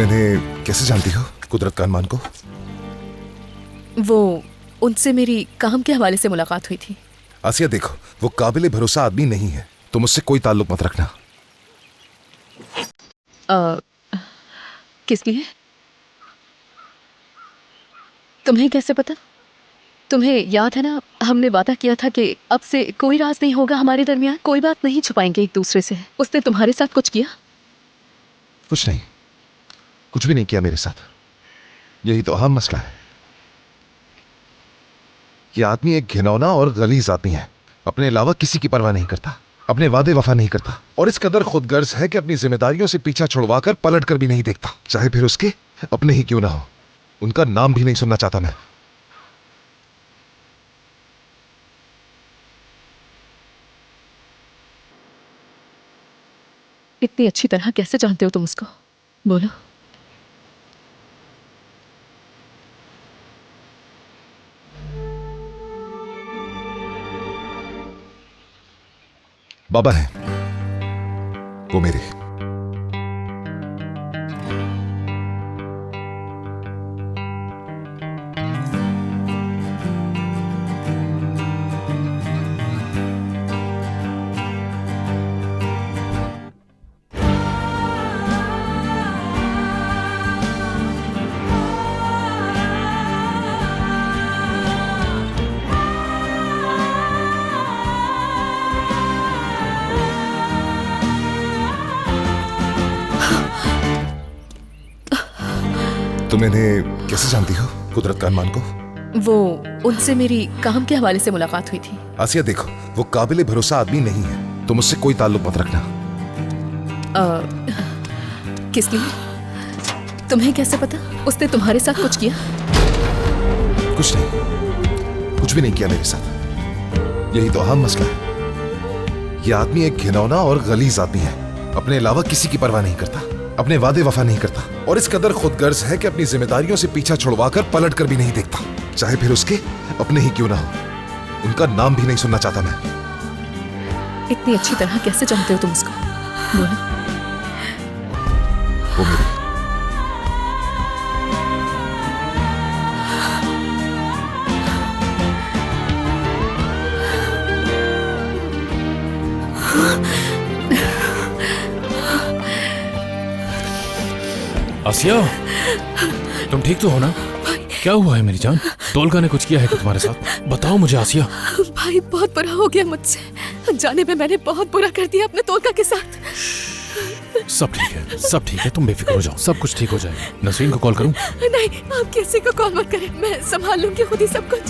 तुम इन्हें कैसे जानती हो, कुदरत का अरमान को? वो उनसे मेरी काम के हवाले से मुलाकात हुई थी। आसिया देखो, वो काबिल भरोसा आदमी नहीं है, तुम उससे कोई ताल्लुक मत रखना। किस लिए? तुम्हें कैसे पता? तुम्हें याद है ना, हमने वादा किया था कि अब से कोई राज नहीं होगा हमारे दरमियान, कोई बात नहीं छुपाएंगे एक दूसरे से। उसने तुम्हारे साथ कुछ किया? कुछ नहीं, कुछ भी नहीं किया मेरे साथ। यही तो अहम मसला है। यह आदमी एक घिनौना और गलीज आदमी है, अपने अलावा किसी की परवाह नहीं करता, अपने वादे वफा नहीं करता और इस कदर खुदगर्ज है कि अपनी जिम्मेदारियों से पीछा छुड़वाकर पलट कर भी नहीं देखता, चाहे फिर उसके अपने ही क्यों ना हो। उनका नाम भी नहीं सुनना चाहता मैं। इतनी अच्छी तरह कैसे जानते हो तुम उसको? बोलो। बाबा है वो मेरे। तुम इन्हें कैसे जानती हो, कुदरत का अरमान को? वो उनसे मेरी काम के हवाले से मुलाकात हुई थी। आसिया देखो, वो काबिल भरोसा आदमी नहीं है, तुम उससे कोई ताल्लुक मत रखना। किस लिए? तुम्हें कैसे पता? उसने तुम्हारे साथ कुछ किया? कुछ नहीं, कुछ भी नहीं किया मेरे साथ। यही तो अहम मसला है। यह आदमी एक घिनौना और गलीज आदमी है, अपने अलावा किसी की परवाह नहीं करता, अपने वादे वफा नहीं करता और इस कदर खुदगर्ज है कि अपनी जिम्मेदारियों से पीछा छुड़वाकर पलट कर भी नहीं देखता, चाहे फिर उसके अपने ही क्यों ना हो। उनका नाम भी नहीं सुनना चाहता मैं। इतनी अच्छी तरह कैसे जानते हो तुम उसको? बोलो। वो मेरे। आसिया, तुम ठीक तो हो ना? क्या हुआ है मेरी जान? तोलका ने कुछ किया है क्या तुम्हारे साथ? बताओ मुझे आसिया। भाई बहुत बुरा हो गया मुझसे, जाने में मैंने बहुत बुरा कर दिया अपने तोलका के साथ। सब ठीक है, सब ठीक है, तुम बेफिक्र हो जाओ, सब कुछ ठीक हो जाएगा। नसरीन को कॉल करूं? नहीं, आप किसी को कॉल मत करें, मैं संभाल लूंगी खुद ही सब कुछ।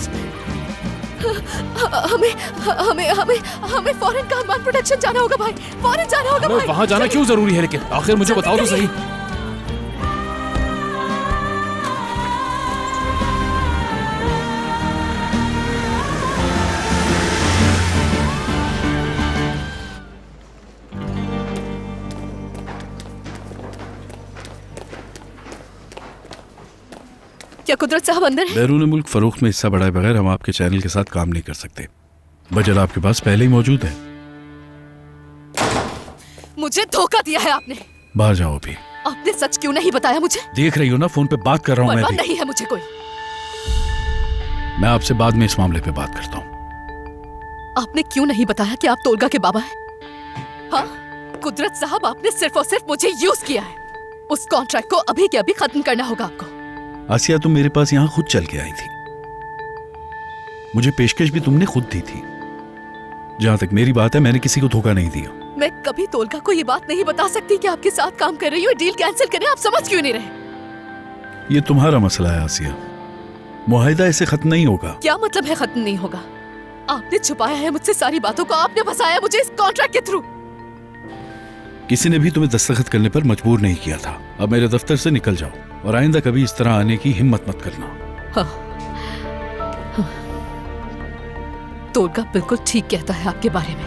हमें हमें हमें हमें फौरन कामरान प्रोडक्शन जाना होगा भाई, फौरन जाना होगा भाई। वहां जाना क्यों जरूरी है लेकिन? आखिर मुझे बताओ तो सही। क्या कुदरत साहब अंदर है? बैरून मुल्क फरोख्त में हिस्सा बढ़ाए बगैर हम आपके चैनल के साथ काम नहीं कर सकते। बजट आपके पास पहले ही मौजूद है। मुझे धोखा दिया है आपने। बाहर जाओ अभी। आपने सच क्यों नहीं बताया मुझे? देख रही हो ना, फोन पे बात कर रहा हूँ मैं भी। नहीं है मुझे कोई। मैं आपसे बाद में इस मामले पे बात करता हूँ। आपने क्यों नहीं बताया कि आप तोलगा के बाबा हैं? हाँ कुदरत साहब, आपने सिर्फ और सिर्फ मुझे यूज किया है। उस कॉन्ट्रैक्ट को अभी के अभी खत्म करना होगा आपको। आसिया, तुम मेरे पास यहाँ खुद चल के आई थी, मुझे पेशकश भी तुमने खुद दी थी। जहां तक मेरी बात है, मैंने किसी को धोखा नहीं दिया। मैं कभी तोलगा को ये बात नहीं बता सकती कि आपके साथ काम कर रही हूँ, डील कैंसिल करें। आप समझ क्यों नहीं रहे? ये तुम्हारा मसला है आसिया, मुआहिदा ऐसे खत्म नहीं होगा। क्या मतलब है खत्म नहीं होगा? आपने छुपाया है मुझसे सारी बातों को, आपने फंसाया मुझे इस कॉन्ट्रैक्ट के थ्रू। किसी ने भी तुम्हें दस्तखत करने पर मजबूर नहीं किया था। अब मेरे दफ्तर से निकल जाओ और आइंदा कभी इस तरह आने की हिम्मत मत करना। हाँ। हाँ। तोलगा बिल्कुल ठीक कहता है आपके बारे में।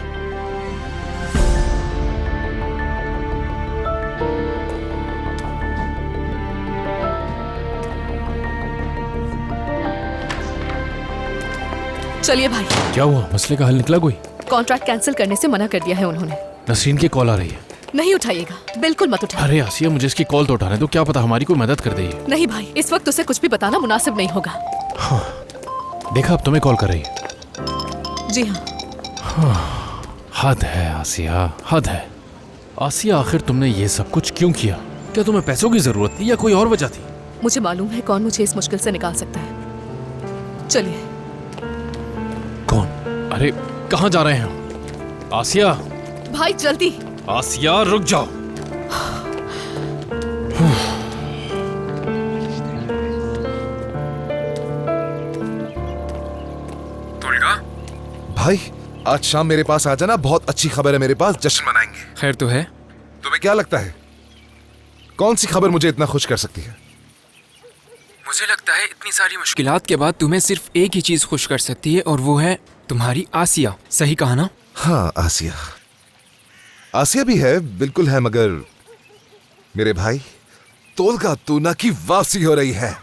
चलिए भाई। क्या हुआ? मसले का हल निकला कोई? कॉन्ट्रैक्ट कैंसिल करने से मना कर दिया है उन्होंने। नसरीन की कॉल आ रही है। नहीं उठाइएगा, बिल्कुल मत उठाइए। अरे आसिया, मुझे इसकी कॉल तो उठाने दो, क्या पता हमारी कोई मदद कर दे ये। नहीं भाई, इस वक्त उसे कुछ भी बताना मुनासिब नहीं होगा। देखा, अब तुम्हें कॉल कर रही है। जी हाँ। हद है आसिया, हद है। आसिया, आखिर तुमने ये सब कुछ क्यों किया? क्या तुम्हें पैसों की जरूरत थी या कोई और वजह थी? मुझे मालूम है कौन मुझे इस मुश्किल से निकाल सकता है। चलिए। कौन? अरे कहाँ जा रहे हैं आसिया? भाई जल्दी। आसिया रुक जाओ। भाई आज शाम मेरे पास आ जाना, बहुत अच्छी खबर है मेरे पास, जश्न मनाएंगे। खैर तो है? तुम्हें क्या लगता है कौन सी खबर मुझे इतना खुश कर सकती है? मुझे लगता है इतनी सारी मुश्किलात के बाद तुम्हें सिर्फ एक ही चीज खुश कर सकती है, और वो है तुम्हारी आसिया। सही कहा ना? हाँ आसिया, आसिया भी है, बिल्कुल है, मगर मेरे भाई तोलगा तूना की वापसी हो रही है,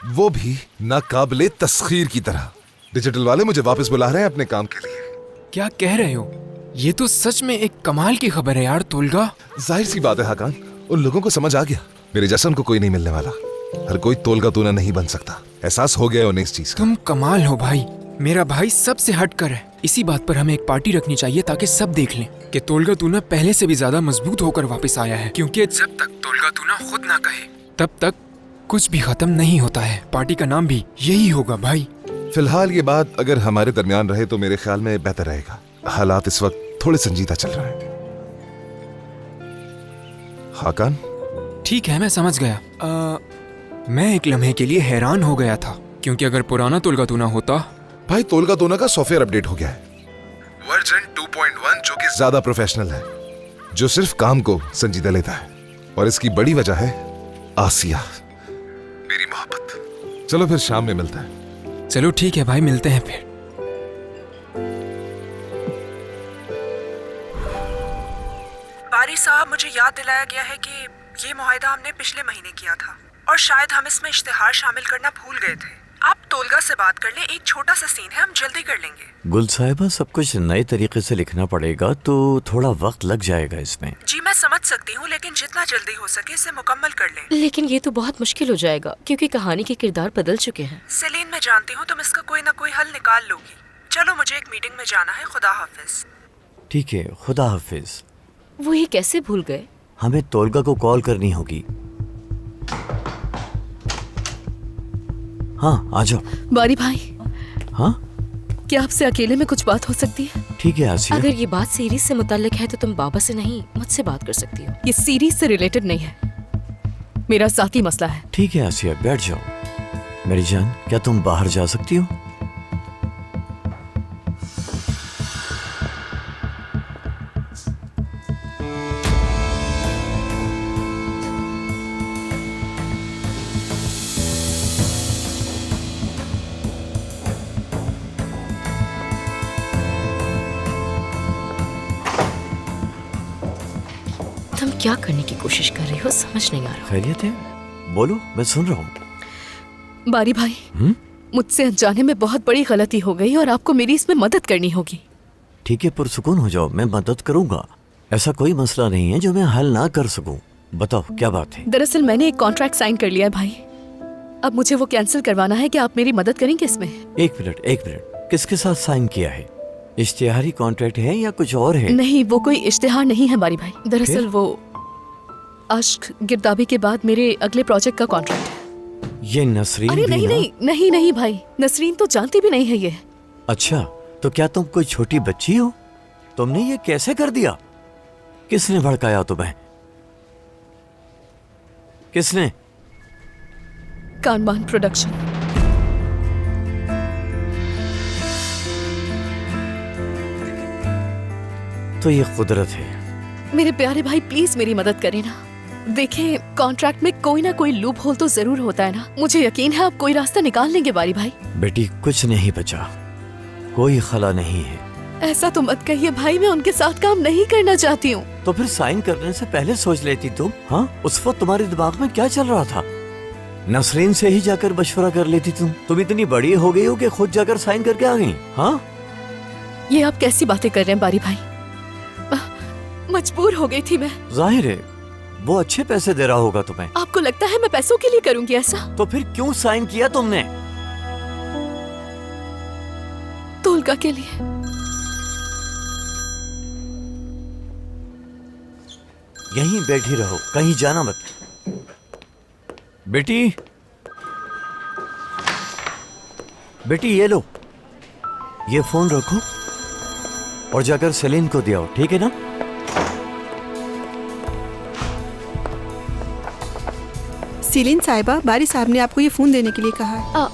वो भी नाकाबिले तस्खीर की तरह। डिजिटल वाले मुझे वापस बुला रहे हैं अपने काम के लिए। क्या कह रहे हो? ये तो सच में एक कमाल की खबर है यार तोलगा। जाहिर सी बात है हाकान, उन लोगों को समझ आ गया मेरे जैसा उनको कोई नहीं मिलने वाला। हर कोई तोलगा तूना नहीं बन सकता, एहसास हो गया उन्हें इस चीज का। तुम कमाल हो भाई, मेरा भाई सबसे हटकर है। इसी बात पर हमें एक पार्टी रखनी चाहिए ताकि सब देख लें कि तोलगा तूना पहले से भी ज्यादा मजबूत होकर वापस आया है, क्योंकि जब तक तोलगा तूना खुद ना कहे तब तक कुछ भी खत्म नहीं होता है। पार्टी का नाम भी यही होगा भाई। फिलहाल ये बात अगर हमारे दरमियान रहे तो मेरे ख्याल में बेहतर रहेगा। हालात इस वक्त थोड़े संजीदा चल रहे हैं। हाकान? ठीक है, मैं समझ गया। मैं एक लम्हे के लिए हैरान हो गया था, क्योंकि अगर पुराना तोलगा तूना होता। भाई तोलगा तोना का सॉफ्टवेयर अपडेट हो गया है, वर्जन 2.1, जो कि ज्यादा प्रोफेशनल है, जो सिर्फ काम को संजीदा लेता है। और इसकी बड़ी वजह है आसिया, मेरी मोहब्बत। चलो फिर शाम में मिलते हैं। चलो ठीक है भाई, मिलते हैं फिर। बारी साहब, मुझे याद दिलाया गया है कि ये मुआहिदा हमने पिछले महीने किया था और शायद हम इसमें इश्तिहार शामिल करना भूल गए थे। आप तोलगा से बात कर लें, एक छोटा सा सीन है, हम जल्दी कर लेंगे। गुल साहिबा, सब कुछ नए तरीके से लिखना पड़ेगा तो थोड़ा वक्त लग जाएगा इसमें। जी मैं समझ सकती हूँ, लेकिन जितना जल्दी हो सके इसे मुकम्मल कर लें। लेकिन ये तो बहुत मुश्किल हो जाएगा क्योंकि कहानी के किरदार बदल चुके हैं। सेलीन, मैं जानती हूँ तुम इसका कोई ना कोई हल निकाल लोगी। चलो मुझे एक मीटिंग में जाना है, खुदा हाफिज। ठीक है, खुदा हाफिज। वो ये कैसे भूल गए? हमें तोलगा को कॉल करनी होगी। हाँ आ जाओ। बारी भाई, हाँ क्या आपसे अकेले में कुछ बात हो सकती है? ठीक है आसिया। अगर ये बात सीरीज से मुताल्लिक है तो तुम बाबा से नहीं मुझसे बात कर सकती हो। ये सीरीज से रिलेटेड नहीं है, मेरा ज़ाती मसला है। ठीक है आसिया, बैठ जाओ। मेरी जान, क्या तुम बाहर जा सकती हो? तुम क्या करने की कोशिश कर रही हो, समझ नहीं आ रहा। खैरियत है? बोलो, मैं सुन रहा हूँ। बारी भाई, मुझसे अनजाने में बहुत बड़ी गलती हो गई और आपको मेरी इसमें मदद करनी होगी। ठीक है, पुरसुकून हो जाओ, मैं मदद करूंगा। ऐसा कोई मसला नहीं है जो मैं हल ना कर सकूं। बताओ क्या बात है? दरअसल मैंने एक कॉन्ट्रैक्ट साइन कर लिया है भाई, अब मुझे वो कैंसिल करवाना है। क्या आप मेरी मदद करेंगे इसमें? एक मिनट, किसके साथ साइन किया है? इश्तिहारी कॉन्ट्रैक्ट है या कुछ और है? नहीं, वो कोई इश्तिहार नहीं है बारी भाई। दरअसल वो अश्क गिरदाबी के बाद मेरे अगले प्रोजेक्ट का कॉन्ट्रैक्ट है। ये नसरीन अरे भी नहीं ना? नहीं नहीं नहीं भाई, नसरीन तो जानती भी नहीं है ये। अच्छा, तो क्या तुम कोई छोटी बच्ची हो? तुमने ये कैसे कर दिया? किसने भड़काया तुम्हें? किसने? कानमान प्रोडक्शन। तो ये कुदरत है। मेरे प्यारे भाई प्लीज मेरी मदद करें ना। देखें, कॉन्ट्रैक्ट में कोई ना कोई लूप होल तो जरूर होता है ना। मुझे यकीन है आप कोई रास्ता निकाल लेंगे बारी भाई। बेटी, कुछ नहीं बचा, कोई खला नहीं है। ऐसा तो मत कहिए भाई, मैं उनके साथ काम नहीं करना चाहती हूँ। तो फिर साइन करने से पहले सोच लेती तुम। हाँ, उस वक्त तुम्हारे दिमाग में क्या चल रहा था? नसरीन से ही जाकर मशवरा कर लेती तुम इतनी बड़ी हो गई हो कि खुद जाकर साइन करके आ गई। हाँ, ये आप कैसी बातें कर रहे हैं बारी भाई? मजबूर हो गई थी मैं। जाहिर है वो अच्छे पैसे दे रहा होगा तुम्हें। आपको लगता है मैं पैसों के लिए करूंगी ऐसा? तो फिर क्यों साइन किया तुमने? तोलगा के लिए। यहीं बैठी रहो, कहीं जाना मत। बेटी, बेटी ये लो, ये फोन रखो और जाकर सेलिन को दिया, ठीक है ना? सीलिन साहिबा, बारी साहब ने आपको ये फोन देने के लिए कहा है।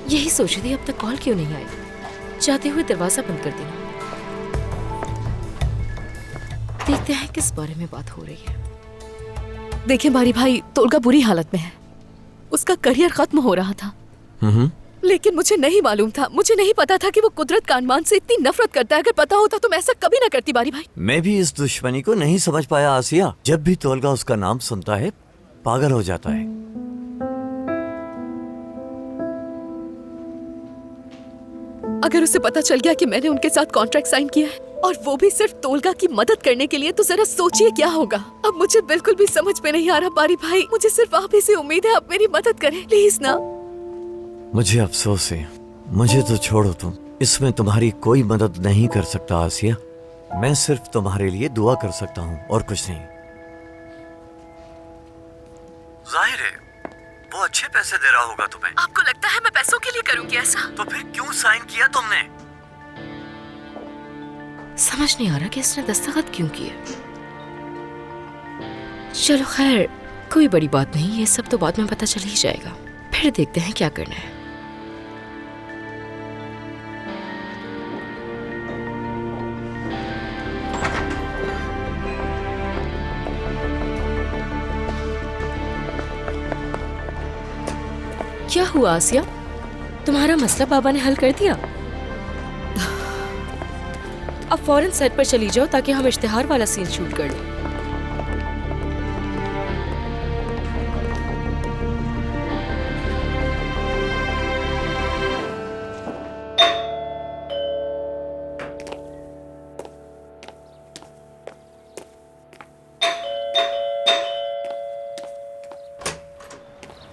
यही सोच रही थी अब तक कॉल क्यों नहीं आई। जाते हुए दरवाजा बंद कर देना। देखते हैं किस बारे में बात हो रही है। देखिए बारी भाई, तोलगा बुरी हालत में है। उसका करियर खत्म हो रहा था। लेकिन मुझे नहीं मालूम था, मुझे नहीं पता था कि वो कुदरत का अनमान से इतनी नफरत करता है। अगर पता होता तो मैं ऐसा कभी ना करती बारी भाई। मैं भी इस दुश्मनी को नहीं समझ पाया आसिया। जब भी तोलगा उसका नाम सुनता है पागल हो जाता है। अगर उसे पता चल गया कि मैंने उनके साथ कॉन्ट्रैक्ट साइन किया है और वो भी सिर्फ तोलगा की मदद करने के लिए, तो जरा सोचिए क्या होगा। अब मुझे बिल्कुल भी समझ में नहीं आ रहा बारी भाई। मुझे सिर्फ आप ही से उम्मीद है, आप मेरी मदद करें प्लीज ना। मुझे अफसोस है, मुझे तो छोड़ो तुम। इसमें तुम्हारी कोई मदद नहीं कर सकता आसिया। मैं सिर्फ तुम्हारे लिए दुआ कर सकता हूँ और कुछ नहीं। जाहिर है वो अच्छे पैसे दे रहा होगा तुम्हें। आपको लगता है मैं पैसों के लिए करूंगी ऐसा? तो फिर क्यों साइन किया तुमने? समझ नहीं आ रहा कि इसने दस्तखत क्यों किए। चलो खैर, कोई बड़ी बात नहीं, ये सब तो बाद में पता चल ही जाएगा। फिर देखते हैं क्या करना है। क्या हुआ आसिया? तुम्हारा मसला बाबा ने हल कर दिया? अब फौरन सेट पर चली जाओ ताकि हम इश्तिहार वाला सीन शूट कर लें।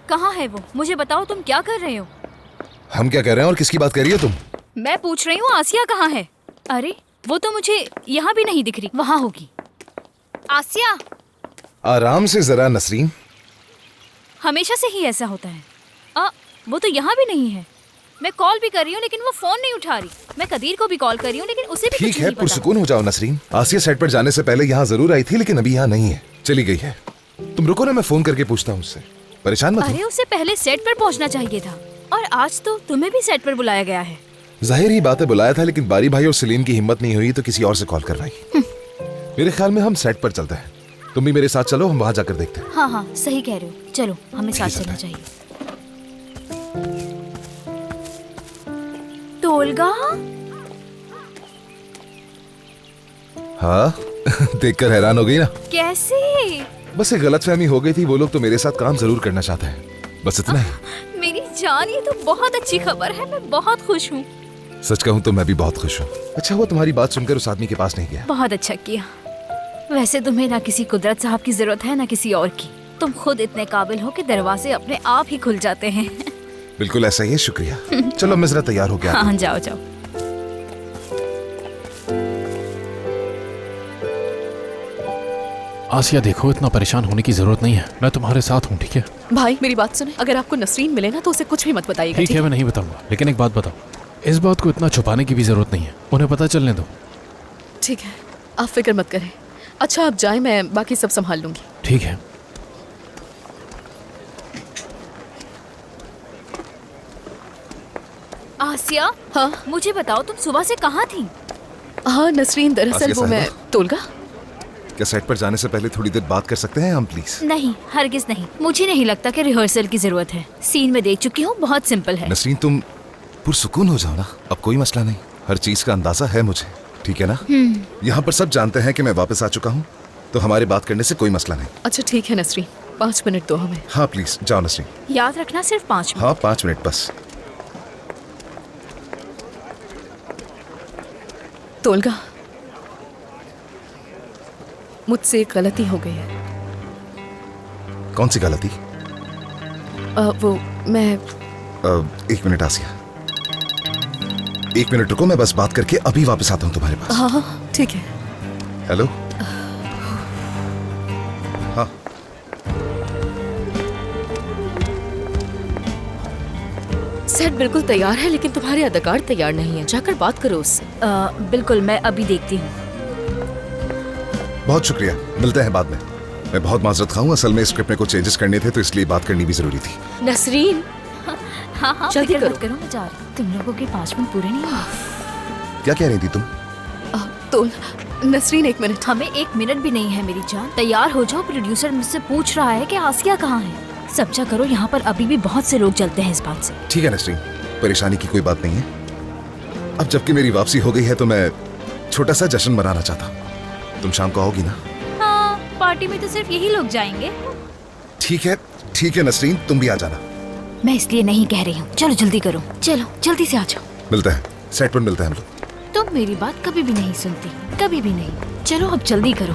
कहाँ है वो? मुझे बताओ, तुम क्या कर रहे हो? हम क्या कह रहे हैं और किसकी बात कर रही है तुम? मैं पूछ रही हूँ आसिया कहाँ है? अरे वो तो मुझे यहाँ भी नहीं दिख रही। वहाँ होगी। आसिया, आराम से जरा नसरीन। हमेशा से ही ऐसा होता है। वो तो यहाँ भी नहीं है। मैं कॉल भी कर रही हूँ लेकिन वो फोन नहीं उठा रही। मैं कदीर को भी कॉल कर रही हूँ लेकिन उसे भी ठीक कुछ है, नहीं पता। पुरसुकून हो जाओ नसरीन। आसिया सेट पर जाने से पहले यहाँ जरूर आई थी लेकिन अभी यहाँ नहीं है, चली गई है। तुम रुको ना, मैं फोन करके पूछता हूँ उससे। परेशान मत हो। अरे उसे पहले सेट पर पहुँचना चाहिए था और आज तो तुम्हें भी सेट पर बुलाया गया है। जाहिर ही बात है बुलाया था, लेकिन बारी भाई और सलीम की हिम्मत नहीं हुई तो किसी और से कॉल करवाई। मेरे ख्याल में हम सेट पर चलते हैं। तुम भी मेरे साथ चलो, हम वहां जाकर देखते हैं। हाँ हाँ सही कह रहे हो, चलो हमें साथ ठीक है, चलना चाहिए। तोलगा, हाँ देखकर हैरान हो गई ना? कैसे? बस एक गलतफहमी हो गई थी। वो लोग तो मेरे साथ काम जरूर करना चाहते हैं, बस इतना ही। मेरी जान, ये तो बहुत अच्छी खबर है। मैं बहुत खुश हूँ। सच कहूँ तो मैं भी बहुत खुश हूँ। अच्छा हुआ तुम्हारी बात सुनकर उस आदमी के पास नहीं गया। बहुत अच्छा किया। वैसे तुम्हें ना किसी कुदरत साहब की जरूरत है ना किसी और की। तुम खुद इतने काबिल हो कि दरवाजे अपने आप ही खुल जाते हैं। बिल्कुल ऐसा ही है, शुक्रिया। चलो मैं जरा तैयार हो गया। हाँ जाओ जाओ। आसिया देखो, इतना परेशान होने की जरूरत नहीं है। मैं तुम्हारे साथ हूँ, ठीक है? भाई मेरी बात सुने, अगर आपको नसरीन मिले ना तो उसे कुछ भी मत बताइएगा। ठीक है, मैं नहीं बताऊंगा। लेकिन एक बात बताओ, इस बात को इतना छुपाने की भी जरूरत नहीं है। उन्हें पता चलने दो। ठीक है, आप फिक्र मत करें। अच्छा आप जाएं, मैं बाकी सब संभाल लूंगी। ठीक है। आसिया, हाँ मुझे बताओ तुम सुबह से कहाँ थी? हाँ नसरीन, दरअसल आसिया वो मैं साहिबा। तोलगा। क्या सेट पर जाने से पहले थोड़ी देर बात कर सकते हैं हम प्लीज? नहीं, हरगिज नहीं। मुझे नहीं लगता कि रिहर्सल की जरूरत है। सीन में देख चुकी हूँ, बहुत सिंपल है। नसरीन तुम पुरसुकून हो जाओ ना, अब कोई मसला नहीं। हर चीज का अंदाजा है मुझे, ठीक है ना? यहाँ पर सब जानते हैं कि मैं वापस आ चुका हूँ, तो हमारे बात करने से कोई मसला नहीं। अच्छा ठीक है नसरीन, 5 मिनट दो हमें। हाँ प्लीज जाओ नसरीन। याद रखना सिर्फ 5 मिनट। हाँ 5 मिनट बस। तोलगा, मुझसे एक गलती हो गई है। कौन सी गलती? वो मैं एक मिनट आसिया, एक मिनट रुको, मैं बस बात करके अभी वापस आता हूँ तुम्हारे पास। हाँ हाँ ठीक है। हेलो। हाँ सेट बिल्कुल तैयार है, लेकिन तुम्हारे अदाकार तैयार नहीं है। जाकर बात करो उससे। बिल्कुल, मैं अभी देखती हूँ। बहुत शुक्रिया, मिलते हैं बाद में। मैं बहुत माजरत खाऊं, असल में स्क्रिप्ट में कुछ चेंजेस करने थे तो इसलिए बात करनी भी जरूरी थी। नसरीन, हाँ हाँ, जल्दी फिक्र करो। मत करो, मैं जा रही हूँ। तुम लोगों के 5 मिनट पूरे नहीं हुए। क्या कह रही थी तुम? तो नसरीन, एक मिनट। हमें 1 मिनट भी नहीं है मेरी जान। तैयार हो जाओ, प्रोड्यूसर मुझसे पूछ रहा है कि आसिया कहाँ है। समझा करो, यहाँ पर अभी भी बहुत से लोग जलते हैं इस बात से। ठीक है नसरीन, परेशानी की कोई बात नहीं है। अब जबकि मेरी वापसी हो गई है तो मैं छोटा सा जश्न मनाना चाहता हूँ। तुम शाम को आओगी ना? हाँ, पार्टी में तो सिर्फ यही लोग जाएंगे। ठीक है नसरीन, तुम भी आ जाना। मैं इसलिए नहीं कह रही हूँ। चलो जल्दी करो, चलो जल्दी से आ जाओ। मिलते हैं, सेट पर मिलते हैं हम लोग। तुम मेरी बात कभी भी नहीं सुनती, कभी भी नहीं। चलो अब जल्दी करो।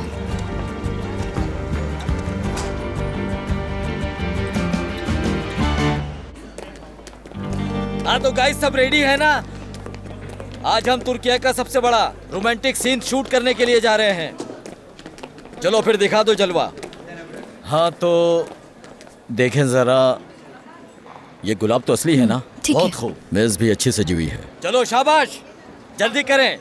हाँ तो गाइस, सब रेडी है ना? आज हम तुर्किया का सबसे बड़ा रोमांटिक सीन शूट करने के लिए जा रहे हैं। चलो फिर दिखा दो जलवा। हाँ तो देखें जरा, ये गुलाब तो असली है ना? ठीक है। बहुत खूब, मेज भी अच्छी सजी हुई है। चलो शाबाश, जल्दी करें।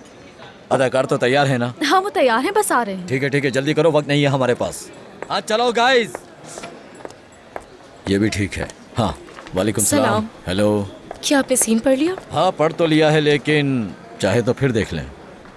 अदाकार तो तैयार है ना? हाँ वो तैयार है, बस आ रहे हैं। ठीक है, जल्दी करो, वक्त नहीं है हमारे पास। हाँ चलो गाइस। ये भी ठीक है। हाँ, वालेकुम सलाम। हेलो। क्या आपने सीन पढ़ लिया? हाँ पढ़ तो लिया है, लेकिन चाहे तो फिर देख लें।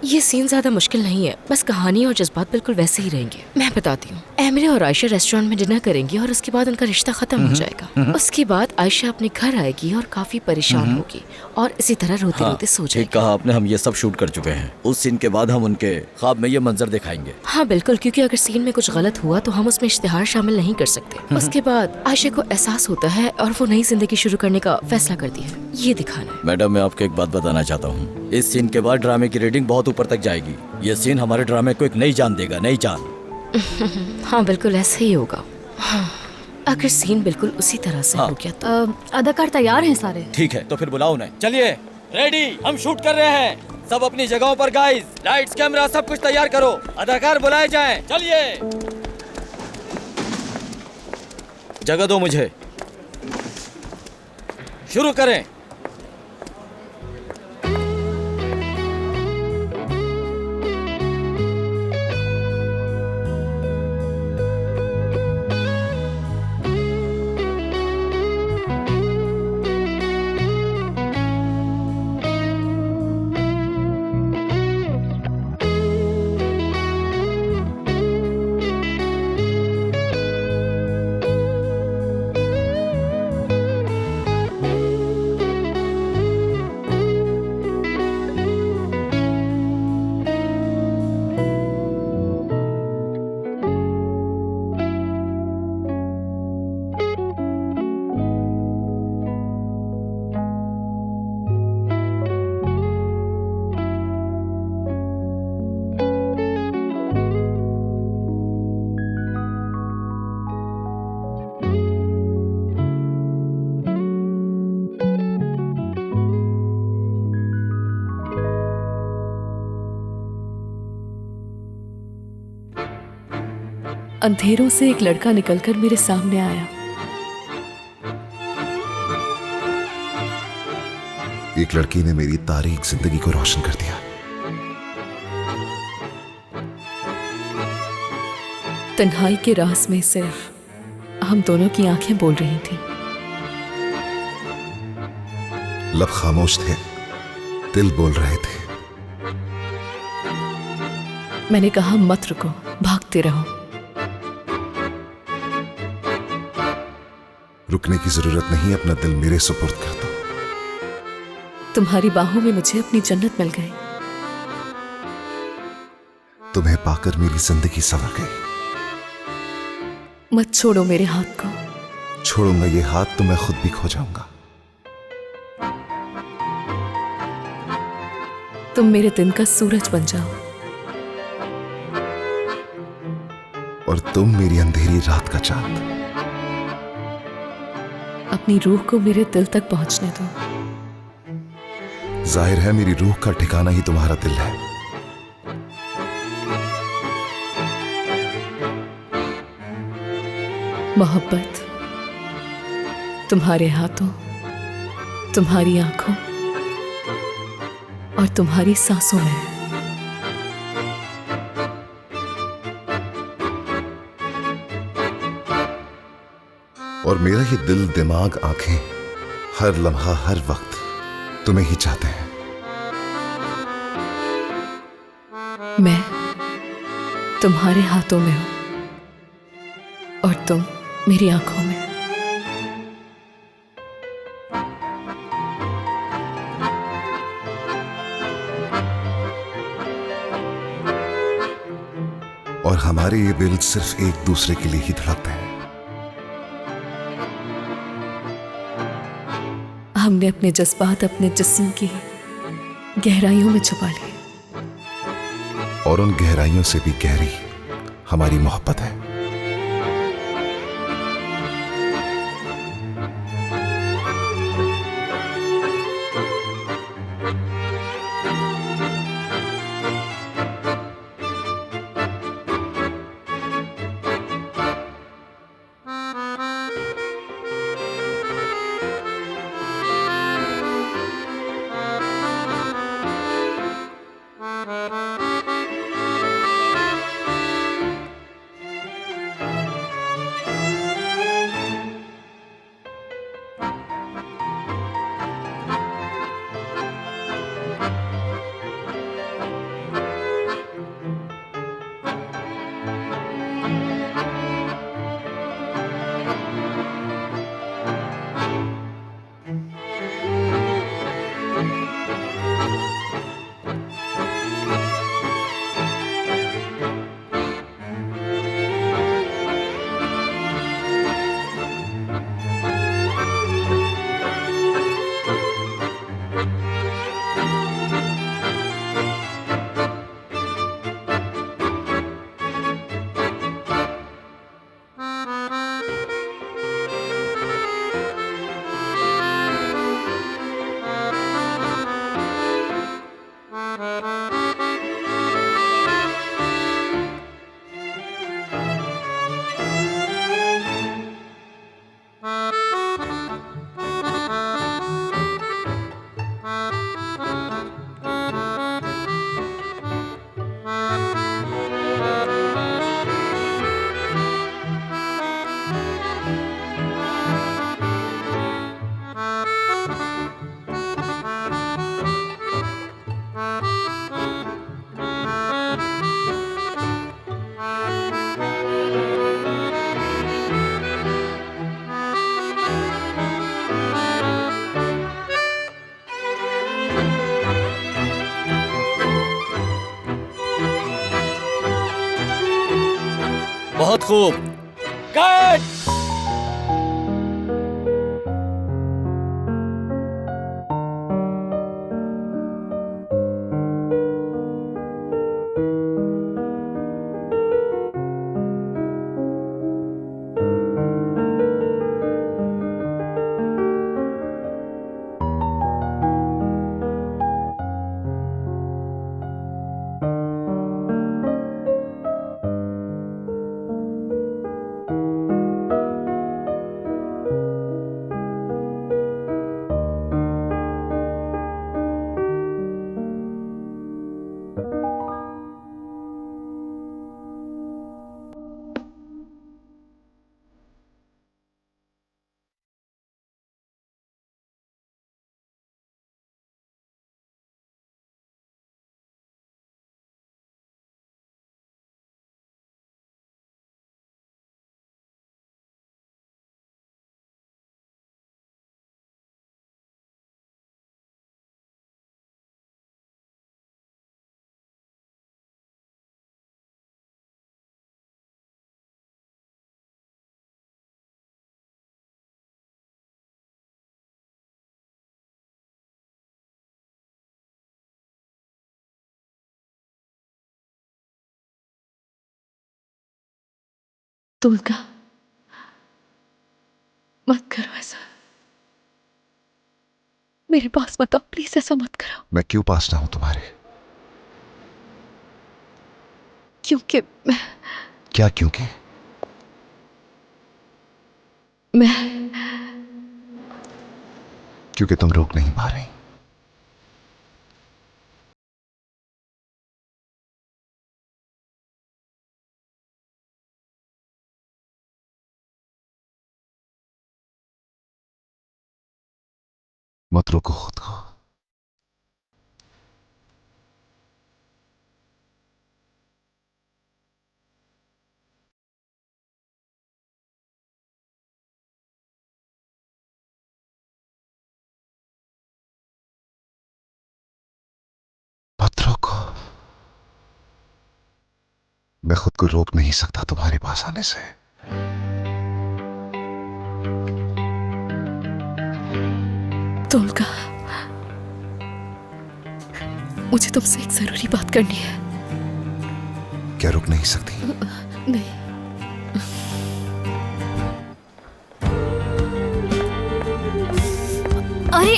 ये सीन ज्यादा मुश्किल नहीं है, बस कहानी और जज्बात बिल्कुल वैसे ही रहेंगे। मैं बताती हूँ। एमरे और आयशा रेस्टोरेंट में डिनर करेंगी और उसके बाद उनका रिश्ता खत्म हो जाएगा। उसके बाद आयशा अपने घर आएगी और काफी परेशान होगी और इसी तरह रोते रोते सो ठीक जाएगी। कहा आपने, हम ये सब शूट कर चुके हैं। उस सीन के बाद हम उनके ख्वाब में ये मंजर दिखाएंगे। हाँ बिल्कुल, क्योंकि अगर सीन में कुछ गलत हुआ तो हम उसमें इश्तिहार शामिल नहीं कर सकते। उसके बाद आयशा को एहसास होता है और वो नई जिंदगी शुरू करने का फैसला करती है। ये दिखाना है। मैडम, मैं आपको एक बात बताना चाहता हूँ। इस सीन के बाद ड्रामे की रेटिंग बहुत ऊपर तक जाएगी। ये सीन हमारे ड्रामे को एक नई जान देगा, नई जान। हाँ बिल्कुल ऐसा ही होगा। हाँ, अगर सीन बिल्कुल उसी तरह से हो गया तो। अदाकार तैयार हैं सारे? ठीक है, तो फिर बुलाओ उन्हें। चलिए, रेडी, हम शूट कर रहे हैं। सब अपनी जगहों पर गाइस, लाइट्स, कैमरा, सब कुछ तैयार करो। अदाकार बुलाए जाएं। चलिए, जगह दो मुझे, शुरू करें। अंधेरों से एक लड़का निकलकर मेरे सामने आया। एक लड़की ने मेरी तारीक जिंदगी को रोशन कर दिया। तन्हाई के रास में सिर्फ हम दोनों की आंखें बोल रही थी। लब खामोश थे, दिल बोल रहे थे। मैंने कहा मत रुको, भागते रहो। रुकने की जरूरत नहीं, अपना दिल मेरे सुपुर्द कर दो। तुम्हारी बाहों में मुझे अपनी जन्नत मिल गई। तुम्हें पाकर मेरी जिंदगी संवर गई। मत छोड़ो मेरे हाथ को। छोड़ूंगा ये हाथ तो मैं खुद भी खो जाऊंगा। तुम मेरे दिन का सूरज बन जाओ। और तुम मेरी अंधेरी रात का चांद। अपनी रूह को मेरे दिल तक पहुंचने दो। जाहिर है मेरी रूह का ठिकाना ही तुम्हारा दिल है। मोहब्बत तुम्हारे हाथों, तुम्हारी आंखों और तुम्हारी सांसों में है। और मेरा ये दिल, दिमाग, आंखें हर लम्हा हर वक्त तुम्हें ही चाहते हैं। मैं तुम्हारे हाथों में हूं और तुम मेरी आंखों में। और हमारे ये दिल सिर्फ एक दूसरे के लिए ही धड़कते हैं। हमने अपने जज्बात अपने जिस्म की गहराइयों में छुपा लिए, और उन गहराइयों से भी गहरी हमारी मोहब्बत है। बहुत खूब। कट। तुलका, मत करो ऐसा। मेरे पास मत आओ प्लीज, ऐसा मत करो। मैं क्यों पास ना हूं तुम्हारे? क्योंकि क्या क्योंकि? क्योंकि तुम रोक नहीं पा रही। मत रोको खुद को। मत रोको। मैं खुद को रोक नहीं सकता तुम्हारे पास आने से। तुलका, मुझे तुमसे एक जरूरी बात करनी है। क्या रुक नहीं सकती? नहीं। अरे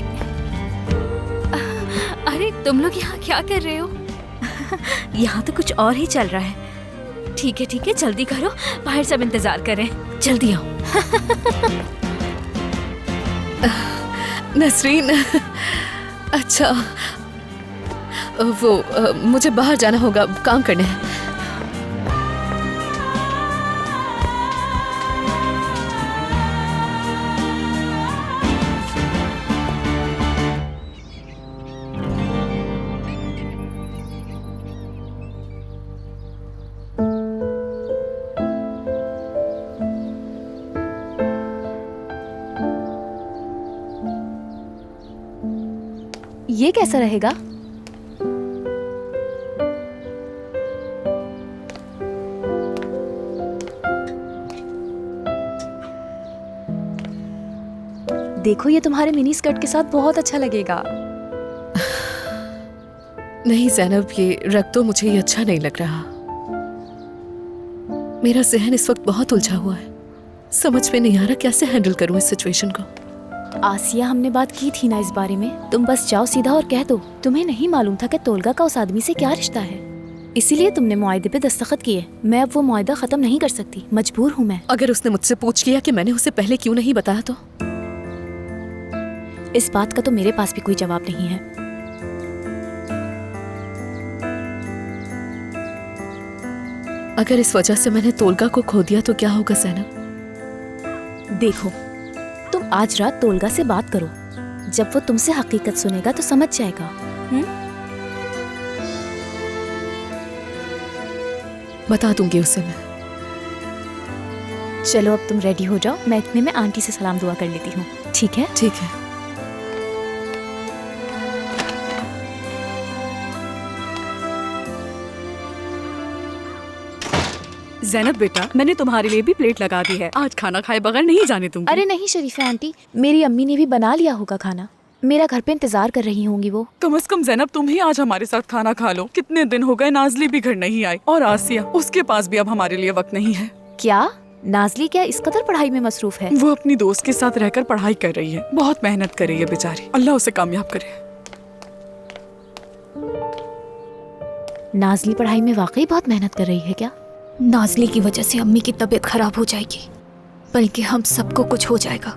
अरे तुम लोग यहाँ क्या कर रहे हो? यहाँ तो कुछ और ही चल रहा है। ठीक है जल्दी करो, बाहर सब इंतजार कर रहे हैं, जल्दी आओ। नसरीन, अच्छा वो मुझे बाहर जाना होगा, काम करने हैं। ये कैसा रहेगा? देखो ये तुम्हारे मिनी स्कर्ट के साथ बहुत अच्छा लगेगा। नहीं ज़ैनब, ये रख दो, मुझे ये अच्छा नहीं लग रहा। मेरा जहन इस वक्त बहुत उलझा हुआ है, समझ में नहीं आ रहा कैसे हैंडल करूं इस सिचुएशन को। आसिया, हमने बात की थी ना इस बारे में, तुम बस जाओ सीधा और कह दो तुम्हें नहीं मालूम था कि तोलगा का उस आदमी से क्या रिश्ता है, इसीलिए तुमने मुआहदे पे दस्तखत किए। मैं अब वो मुआहदा खत्म नहीं कर सकती, मजबूर हूँ मैं। अगर उसने मुझसे पूछ लिया कि मैंने उसे पहले क्यों नहीं बताया तो? इस बात का तो मेरे पास भी कोई जवाब नहीं है। अगर इस वजह से मैंने तोलगा को खो दिया तो क्या होगा ज़ैनब? देखो, तुम आज रात तोलगा से बात करो, जब वो तुमसे हकीकत सुनेगा तो समझ जाएगा। बता दूंगी उसे मैं। चलो अब तुम रेडी हो जाओ, मैं इतने में आंटी से सलाम दुआ कर लेती हूँ। ठीक है? ठीक है। ज़ैनब बेटा, मैंने तुम्हारे लिए भी प्लेट लगा दी है, आज खाना खाए बगैर नहीं जाने दूंगी। अरे नहीं शरीफा आंटी, मेरी अम्मी ने भी बना लिया होगा खाना, मेरा घर पे इंतजार कर रही होंगी वो। कम से कम ज़ैनब तुम ही आज हमारे साथ खाना खा लो। कितने दिन हो गए नाज़ली भी घर नहीं आई, और आसिया, उसके पास भी अब हमारे लिए वक्त नहीं है। क्या नाज़ली क्या इस कदर पढ़ाई में मसरूफ है? वो अपनी दोस्त के साथ रहकर पढ़ाई कर रही है, बहुत मेहनत कर रही है बेचारी, अल्लाह उसे कामयाब करे। नाज़ली पढ़ाई में वाकई बहुत मेहनत कर रही है क्या? नाज़ली की वजह से अम्मी की तबीयत खराब हो जाएगी, बल्कि हम सबको कुछ हो जाएगा।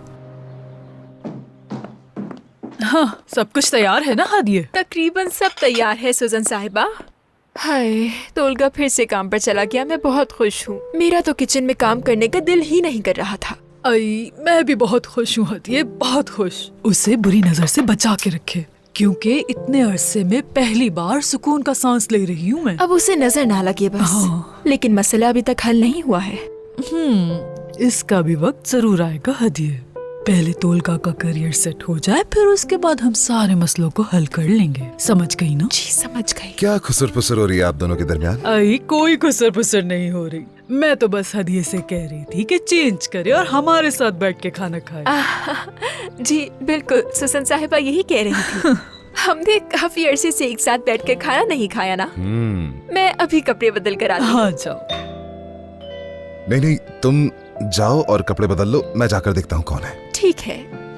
हाँ, सब कुछ तैयार है ना हादिये? तकरीबन सब तैयार है सुजन साहिबा। हाय, तोलगा फिर से काम पर चला गया, मैं बहुत खुश हूँ। मेरा तो किचन में काम करने का दिल ही नहीं कर रहा था। आई, मैं भी बहुत खुश हूँ हादिये, बहुत खुश। उसे बुरी नजर से बचा के रखे, क्योंकि इतने अरसे में पहली बार सुकून का सांस ले रही हूँ मैं। अब उसे नजर ना लगे बस। हाँ। लेकिन मसला अभी तक हल नहीं हुआ है। इसका भी वक्त जरूर आएगा हादिये। पहले तोलगा का करियर सेट हो जाए, फिर उसके बाद हम सारे मसलों को हल कर लेंगे। समझ गई ना? जी समझ गई। क्या खुसर पुसर हो रही है आप दोनों के दरमियान? आई, कोई खुसर पुसर नहीं हो रही, मैं तो बस हादिये से कह रही थी कि चेंज करे और हमारे साथ बैठ के खाना खाए। जी बिल्कुल, सुजन साहिबा यही कह रही थी। हमने काफी अरसे से एक साथ बैठकर खाना नहीं खाया ना। मैं अभी कपड़े बदल कर आती हूँ। हाँ जाओ। नहीं नहीं, तुम जाओ और कपड़े बदल लो, मैं जाकर देखता हूँ कौन है। ठीक है।